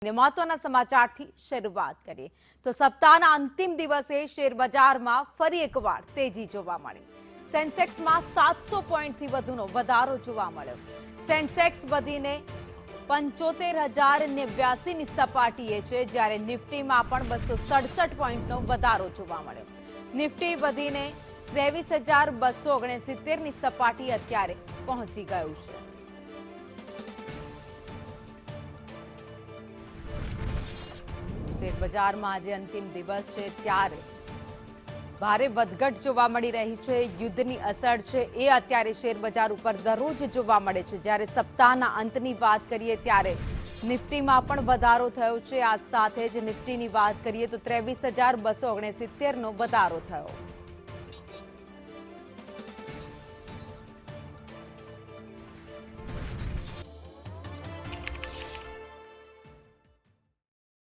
મહત્વના સમાચારથી શરૂઆત કરીએ તો સપ્તાહના અંતિમ દિવસે શેર બજારમાં ફરી એકવાર તેજી જોવા મળી। સેન્સેક્સમાં 700 પોઈન્ટથી વધુનો વધારો જોવા મળ્યો। સેન્સેક્સ વધીને 75,089ની સપાટીએ છે, જ્યારે નિફ્ટીમાં પણ 267 પોઈન્ટનો વધારો જોવા મળ્યો। નિફ્ટી વધીને 23,269ની સપાટી અત્યારે પહોંચી ગયું છે। શેર બજારમાં આજે અંતિમ દિવસ છે, ત્યારે ભારે વધઘટ જોવા મળી રહી છે। યુદ્ધની અસર છે એ અત્યારે શેર બજાર ઉપર દરરોજ જોવા મળે છે। જ્યારે સપ્તાહના અંતની વાત કરીએ ત્યારે નિફ્ટીમાં પણ વધારો થયો છે। આ સાથે જ નિફ્ટીની વાત કરીએ તો 23,269નો વધારો થયો।